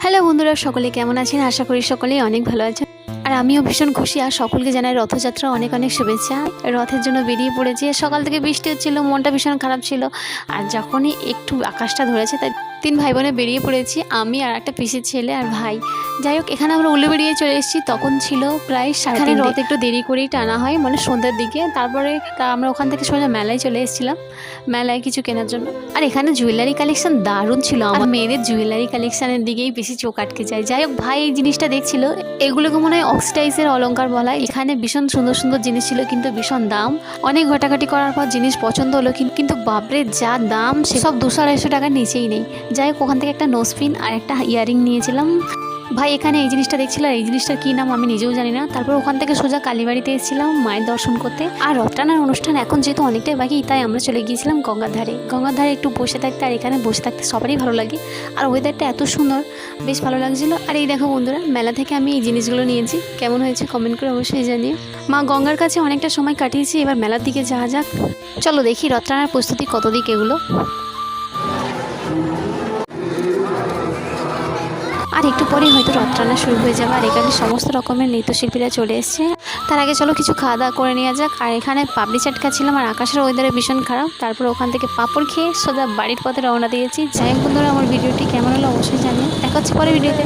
Hello বন্ধুরা, সকলে কেমন আছেন? আশা করি সকলেই অনেক ভালো আছেন। আর আমিও ভীষণ খুশি, আর সকলকে জানাই রথযাত্রা অনেক অনেক শুভেচ্ছা। রথের জন্য বেরিয়ে পড়েছি। সকাল থেকে বৃষ্টি হচ্ছিল, মনটা ভীষণ খারাপ ছিল। আর যখনই একটু আকাশটা ধরেছে, তাই 3 ভাই বোনে বেরিয়ে পড়েছি, আমি আর একটা পিসির ছেলে আর ভাই। যাই হোক, এখানে আমরা উলুবেড়িয়ে চলে এসেছি। তখন ছিল প্রায় 3:30। রথ একটু দেরি করেই টানা হয়, মানে সন্ধ্যার দিকে। তারপরে আমরা ওখান থেকে সোজা মেলায় চলে এসেছিলাম, মেলায় কিছু কেনার জন্য। আর এখানে জুয়েলারি কালেকশন দারুণ ছিল। আমার মেয়েদের জুয়েলারি কালেকশনের দিকেই বেশি চোখ আটকে যায়। যাই হোক, ভাই এই জিনিসটা দেখছিল, এগুলোকে মনে হয় অক্সিডাইজের অলংকার বলা হয়। এখানে ভীষণ সুন্দর সুন্দর জিনিস ছিল, কিন্তু ভীষণ দাম। অনেক ঘাটাঘাটি করার পর জিনিস পছন্দ হলো, কিন্তু বাপরে যা দাম, সে সব 200-250 টাকার নিচেই নেই। যাই হোক, ওখান থেকে একটা নোজপিন আর একটা ইয়ারিং নিয়েছিলাম। ভাই এখানে এই জিনিসটা দেখছিল, আর এই জিনিসটার কী নাম আমি নিজেও জানি না। তারপর ওখান থেকে সোজা কালীবাড়িতে এসেছিলাম মায়ের দর্শন করতে। আর রথ টানার অনুষ্ঠান এখন যেহেতু অনেকটাই বাকি, তাই আমরা চলে গিয়েছিলাম গঙ্গার ধারে একটু বসে থাকতে। আর এখানে বসে থাকতে সবারই ভালো লাগে, আর ওয়েদারটা এত সুন্দর, বেশ ভালো লাগছিলো। আর এই দেখো বন্ধুরা, মেলা থেকে আমি এই জিনিসগুলো নিয়েছি। কেমন হয়েছে কমেন্ট করে অবশ্যই জানিয়ে। মা গঙ্গার কাছে অনেকটা সময় কাটিয়েছি, এবার মেলার দিকে যাওয়া যাক। চলো দেখি রথ টানার প্রস্তুতি কত দিক এগুলো। আর একটু পরেই হয়তো রথ টানা শুরু হয়ে যাবে। আর এখানে সমস্ত রকমের নৃত্যশিল্পীরা চলে এসছে। তার আগে চলো কিছু খাওয়া দাওয়া করে নেওয়া যাক। আর এখানে পাপড়ি চাট খাচ্ছিলাম, আর আকাশের ওয়েদারে ভীষণ খারাপ। তারপর ওখান থেকে পাঁপড় খেয়ে সোজা বাড়ির পথে রওনা দিয়েছি। যাই হোক বন্ধুরা, আমার ভিডিওটি কেমন হলো অবশ্যই জানিয়ে। দেখা হচ্ছে পরে ভিডিওতে।